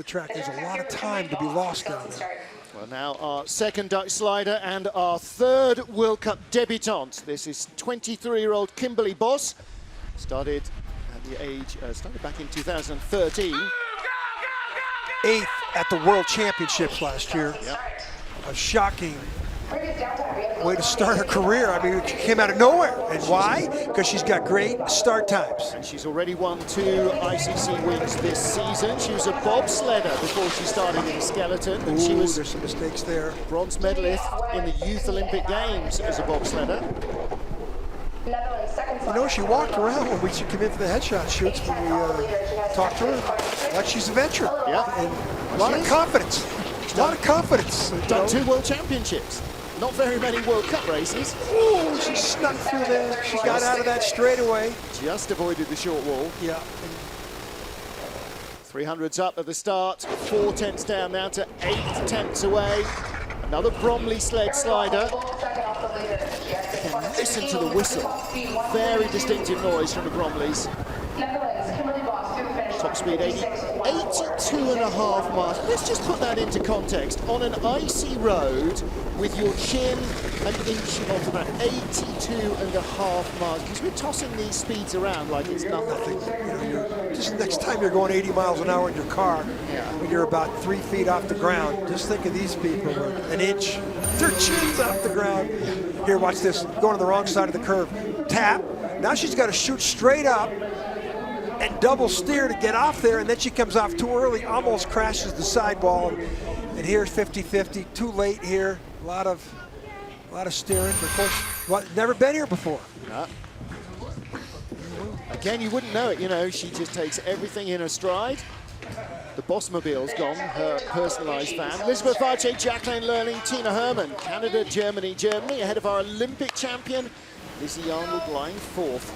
track. There's a lot of time to be lost down there. Well, now our second Dutch slider and our third World Cup debutante. This is 23-year-old Kimberly Bos. Started at the age, started back in 2013. 8th at the World Championships last year. Yep. A shocking way to start her career. I mean, she came out of nowhere. And why? Because she's got great start times. And she's already won 2 ICC wins this season. She was a bobsledder before she started in skeleton. And she was there's some mistakes there. Bronze medalist in the Youth Olympic Games as a bobsledder. You know, she walked around when we came in for the headshot shoots when we talked to her, like she's a veteran. Yeah. And a lot of confidence. A lot of confidence. Done 2 World Championships. Not very many World Cup races. Ooh, she snuck through there. She got out of that straightaway. Just avoided the short wall. Yeah. 300s up at the start. 4 tenths down now to 8 tenths away. Another Bromley sled slider. And listen to the whistle. Very distinctive noise from the Bromleys. Top speed 82.5 miles. Let's just put that into context. On an icy road with your chin an inch off the ground, 82.5 miles. Because we're tossing these speeds around like it's nothing. You know, just next time you're going 80 miles an hour in your car, when you're about 3 feet off the ground, just think of these people, an inch, their chin's off the ground. Here, watch this, going to the wrong side of the curve. Tap, now she's got to shoot straight up and double steer to get off there, and then she comes off too early, almost crashes the sidewall. And here's 50-50, too late here. A lot of steering. Of course, never been here before. Again, you wouldn't know it. You know, she just takes everything in her stride. The Bossmobile's gone, her personalised fan. Elizabeth Archer, Jacqueline Lerling, Tina Hermann. Canada, Germany, ahead of our Olympic champion, Lizzie Arnold, lying 4th.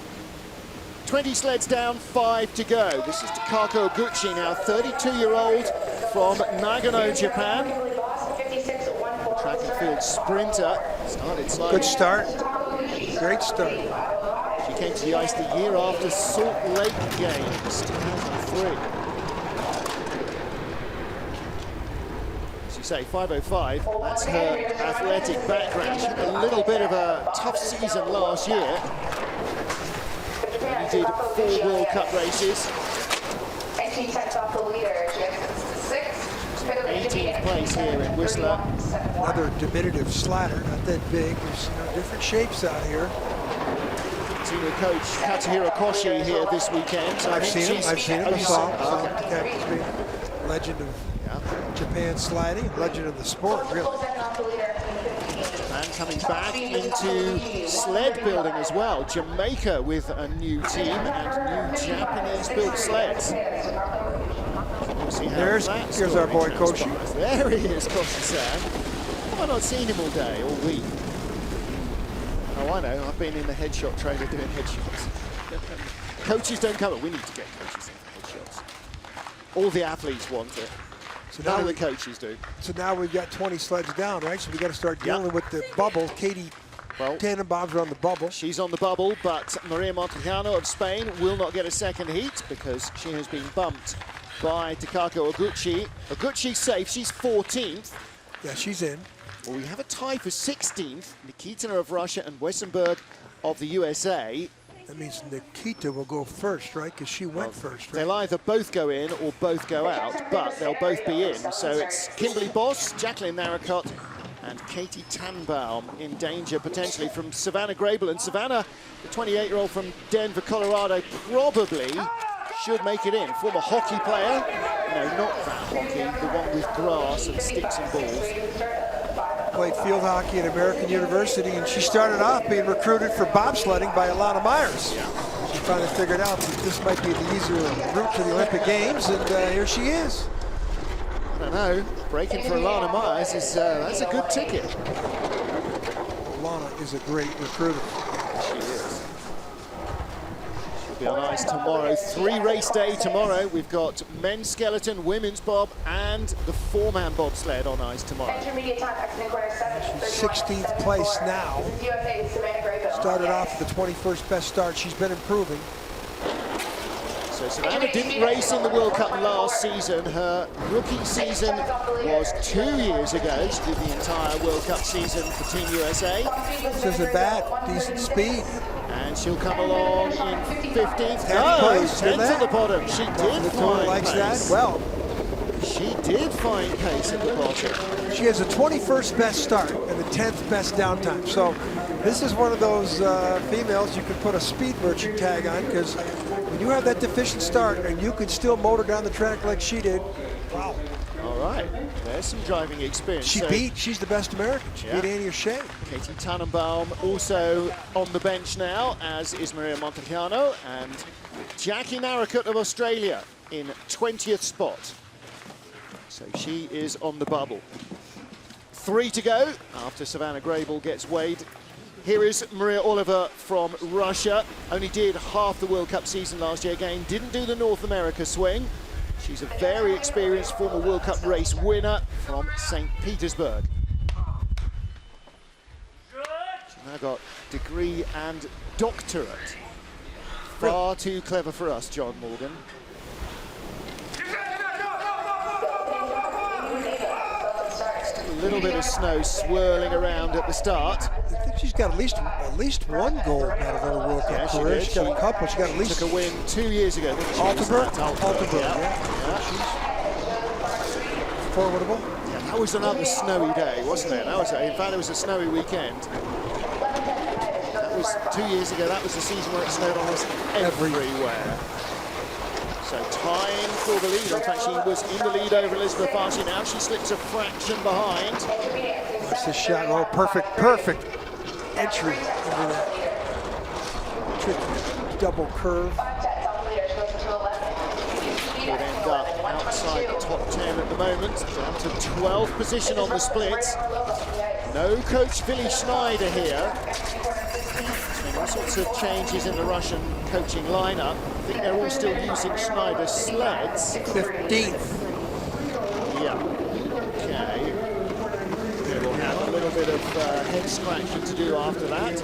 20 sleds down, 5 to go. This is Takako Oguchi now, 32-year-old from Nagano, Japan. Track and field sprinter. Started slightly. Good start. Great start. She came to the ice the year after Salt Lake Games, 2003. As you say, 5:05, that's her athletic background. She had a little bit of a tough season last year. He did 4 World Cup races. 18th place here in Whistler. Another diminutive slider, not that big. There's different shapes out here. Senior coach Katsuhiro Koshi here this weekend. So I've seen him. I saw him. Okay. Legend of Japan sliding, legend of the sport, really. And coming back into sled building as well. Jamaica with a new team and new Japanese-built sleds. Here's our boy Koshi. There he is, Koshi-san. Have I not seen him all day, all week? Oh, I know. I've been in the headshot trailer doing headshots. Coaches don't come. We need to get coaches in for headshots. All the athletes want it. So none of the coaches do. So now we've got 20 sleds down, right? So we got to start dealing with the bubble. Katie Tannenbaum's on the bubble. She's on the bubble, but Maria Montejano of Spain will not get a second heat because she has been bumped by Takako Oguchi. Oguchi's safe. She's 14th. Yeah, she's in. Well, we have a tie for 16th. Nikitina of Russia and Westenberg of the USA. That means Nikita will go first, right? Because she went first, right? They'll either both go in or both go out, but they'll both be in. So it's Kimberly Boss, Jacqueline Narracott, and Katie Tannenbaum in danger potentially from Savannah Grable. And Savannah, the 28-year-old from Denver, Colorado, probably should make it in. Former hockey player. No, not that hockey, the one with grass and sticks and balls. Played field hockey at American University, and she started off being recruited for bobsledding by Alana Myers. Yeah. She finally figured out that this might be the easier route to the Olympic Games, and here she is. I don't know. Breaking for Alana Myers is that's a good ticket. Alana is a great recruiter. She is. She'll be on ice tomorrow. 3-race day tomorrow. We've got men's skeleton, women's bob, and the 4-man bobsled on ice tomorrow. Intermediate time, Mexican quarter 7. She's 16th place now. Started off the 21st best start. She's been improving. So Savannah didn't race in the World Cup last season. Her rookie season was 2 years ago. She did the entire World Cup season for Team USA. This isn't bad. Decent speed. And she'll come along in 15th. 10th place. 10th at the bottom. She did find likes pace. that. Well, she did find pace at the bottom. she has a 21st best start and the 10th best downtime. So this is one of those females you can put a speed merchant tag on, because when you have that deficient start and you can still motor down the track like she did, wow. All right, there's some driving experience. She's the best American. She beat Annie O'Shea. Katie Tannenbaum also on the bench now, as is Maria Montejano, and Jackie Narracott of Australia in 20th spot. So she is on the bubble. 3 to go after Savannah Grable gets weighed. Here is Maria Oliver from Russia. Only did half the World Cup season last year. Again, didn't do the North America swing. She's a very experienced former World Cup race winner from St. Petersburg. She's now got degree and doctorate. Far too clever for us, John Morgan. A little bit of snow swirling around at the start. I think she's got at least one gold medal in the World Cup career. She's got a couple. She got at least took a win 2 years ago. Altenberg. Yeah. She's formidable. Yeah, that was another snowy day, wasn't it? In fact, it was a snowy weekend. That was 2 years ago. That was the season where it snowed almost everywhere. So time for the lead. In fact, she was in the lead over Elizabeth Farsi. Now she slips a fraction behind. That's the shot. Oh, perfect entry into that tricky double curve. Would end up outside the top 10 at the moment. Down to 12th position on the splits. No coach Willi Schneider here. All sorts of changes in the Russian coaching lineup. I think they're all still using Schneider sleds. 15th. Yeah. Okay. We'll have a little bit of head scratching to do after that.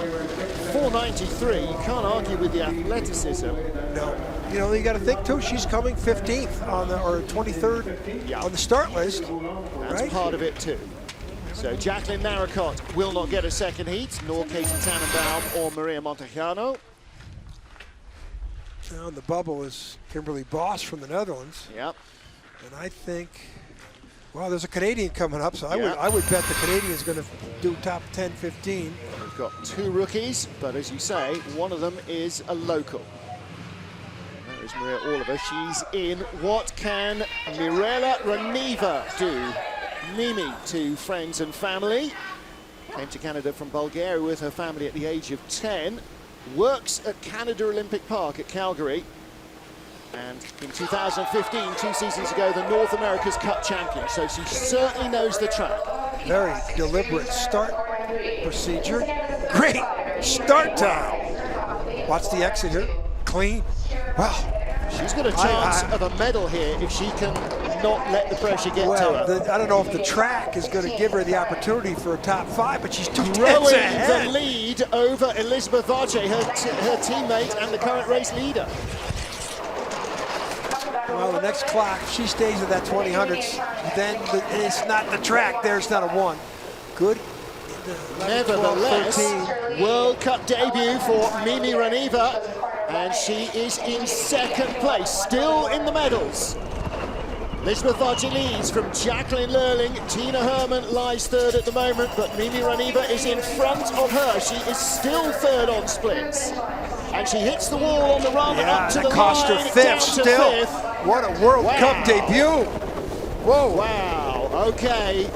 493. You can't argue with the athleticism. No. You know, you got to think too. She's coming 15th on the or 23rd on the start list. That's right? part of it too. So Jacqueline Narracott will not get a second heat, nor Katie Tannenbaum or Maria Montejano. Now the bubble is Kimberly Boss from the Netherlands. Yep. And I think, well, there's a Canadian coming up, so I would bet the Canadian's going to do top 10, 15. We've got 2 rookies, but as you say, one of them is a local. There is Maria Oliver. She's in. What can Mirela Raneva do? Mimi to friends and family. Came to Canada from Bulgaria with her family at the age of 10. Works at Canada Olympic Park at Calgary. And in 2015, 2 seasons ago, the North America's Cup champion. So she certainly knows the track. Very deliberate start procedure. Great start time. Watch the exit here. Clean. Wow. She's got a chance of a medal here if she can not let the pressure get to her. I don't know if the track is going to give her the opportunity for a top 5, but she's 2 tenths Growing ahead. the lead over Elizabeth Vache, her teammate and the current race leader. Well, the next clock, if she stays at that 20/100s, then it's not the track. There's not a 1. Good. 11, Nevertheless, 12, 13. World Cup debut for Mimi Raneva, and she is in 2nd place, still in the medals. Elizabeth Vache leads from Jacqueline Lurling. Tina Herman lies 3rd at the moment, but Mimi Raneva is in front of her. She is still 3rd on splits. And she hits the wall on the run up to the cost her line, 5th down to still. 5th. What a World Cup debut. Whoa. Wow, okay.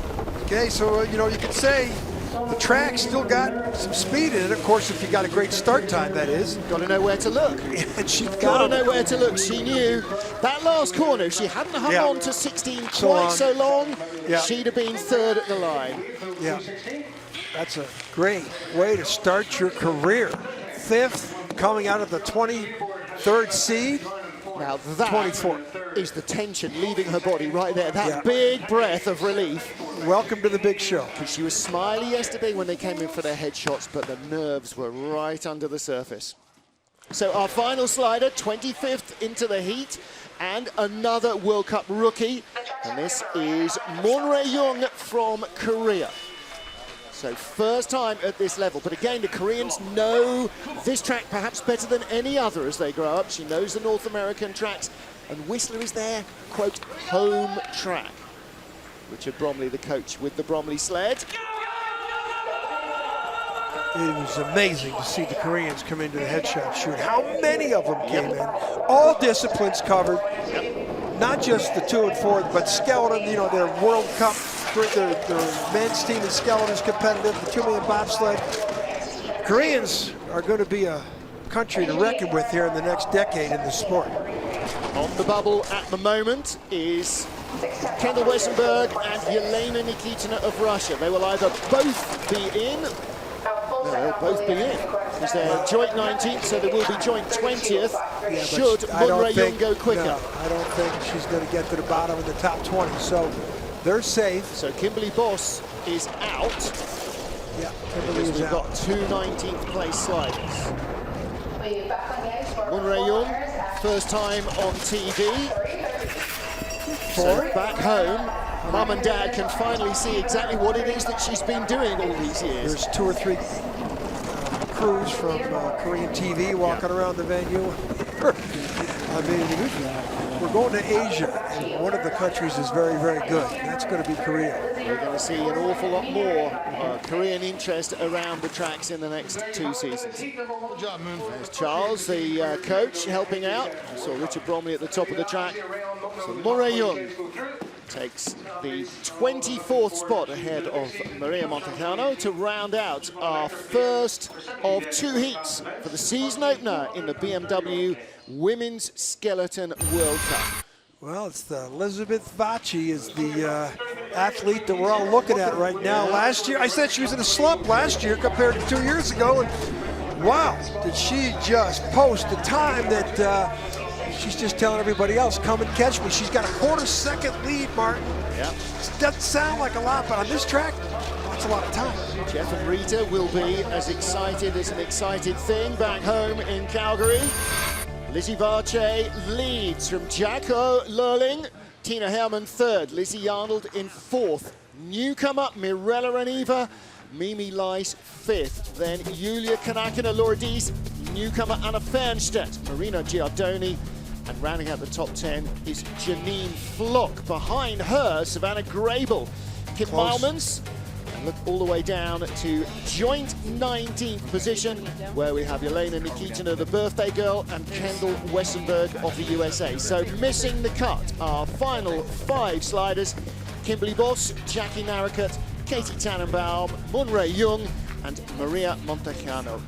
Okay, so, you know, you could say the track still got some speed in it. Of course, if you got a great start time, that is. Got to know where to look. And she Got to know where to look. She knew that last corner, if she hadn't hung on to 16 quite so long, she'd have been 3rd at the line. Yeah, that's a great way to start your career. 5th, coming out of the 23rd seed. Now that 24. is the tension leaving her body right there. That big breath of relief. Welcome to the big show. She was smiley yesterday when they came in for their headshots, but the nerves were right under the surface. So our final slider, 25th into the heat, and another World Cup rookie. And this is Moon Rae-young from Korea. So first time at this level, but again, the Koreans know this track perhaps better than any other as they grow up. She knows the North American tracks, and Whistler is their, quote, home track. Richard Bromley, the coach with the Bromley sled. It was amazing to see the Koreans come into the headshot shoot. How many of them came in? All disciplines covered. Not just the 2 and 4, but skeleton, you know, their World Cup, their men's team in skeleton is competitive, the 2 million bobsled. Koreans are going to be a country to reckon with here in the next decade in the sport. On the bubble at the moment is Kendall Wesenberg and Yelena Nikitina of Russia. They will either both be in, no, they'll both be in, because they're joint 19th, so there will be joint 20th, should Moon Rae-young go quicker. No, I don't think she's going to get to the bottom of the top 20, so they're safe. So Kimberly Boss is out. Yeah, Kimberly is We've out. got 2 19th place sliders. Moon Rae-young, first time on TV. So back home, Mum and Dad can finally see exactly what it is that she's been doing all these years. There's 2 or 3 crews from Korean TV walking around the venue. I mean, we're going to Asia, and one of the countries is very, very good. That's going to be Korea. We're going to see an awful lot more Korean interest around the tracks in the next 2 seasons. Good job, Moon. There's Charles, the coach, helping out. We saw Richard Bromley at the top of the track. So Moon Rae-young takes the 24th spot ahead of Maria Montecano to round out our first of 2 heats for the season opener in the BMW Women's Skeleton World Cup. Well, it's the Elizabeth Vache is the athlete that we're all looking at right now. Last year, I said she was in a slump last year compared to 2 years ago, and wow, did she just post the time that she's just telling everybody else, come and catch me. She's got a 1/4 second lead, Martin. Yeah. Doesn't sound like a lot, but on this track, that's a lot of time. Jeff and Rita will be as excited as an excited thing back home in Calgary. Lizzie Vache leads from Jacko Lurling. Tina Herman 3rd. Lizzie Arnold in 4th. Newcomer Mirella Raneva. Mimi Lice 5th. Then Yulia Kanakina Lourdes. Newcomer Anna Fernstedt. Marina Giardoni. And rounding out the top 10 is Janine Flock. Behind her, Savannah Grable. Kim Milmans. Look all the way down to joint 19th position, where we have Yelena Nikitina, the birthday girl, and Kendall Wesenberg of the USA. So missing the cut, our final 5 sliders: Kimberly Boss, Jackie Narricott, Katie Tannenbaum, Munrae Jung, and Maria Montecano.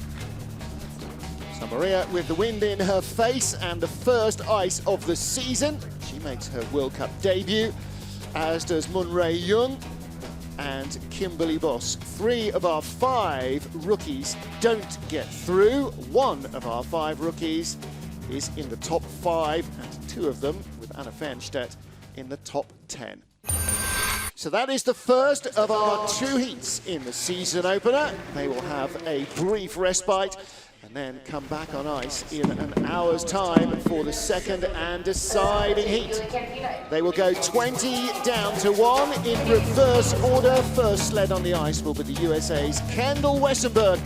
So Maria with the wind in her face and the first ice of the season. She makes her World Cup debut, as does Munrae Jung and Kimberly Boss. 3 of our 5 rookies don't get through. 1 of our 5 rookies is in the top 5, and 2 of them, with Anna Fernstedt, in the top 10. So that is the first of our 2 heats in the season opener. They will have a brief respite and then come back on ice in an hour's time for the second and deciding heat. They will go 20 down to 1 in reverse order. First sled on the ice will be the USA's Kendall Westenberg.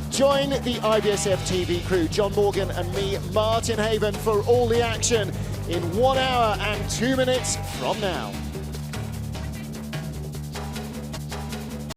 Join the IBSF TV crew, John Morgan and me, Martin Haven, for all the action in 1 hour and 2 minutes from now.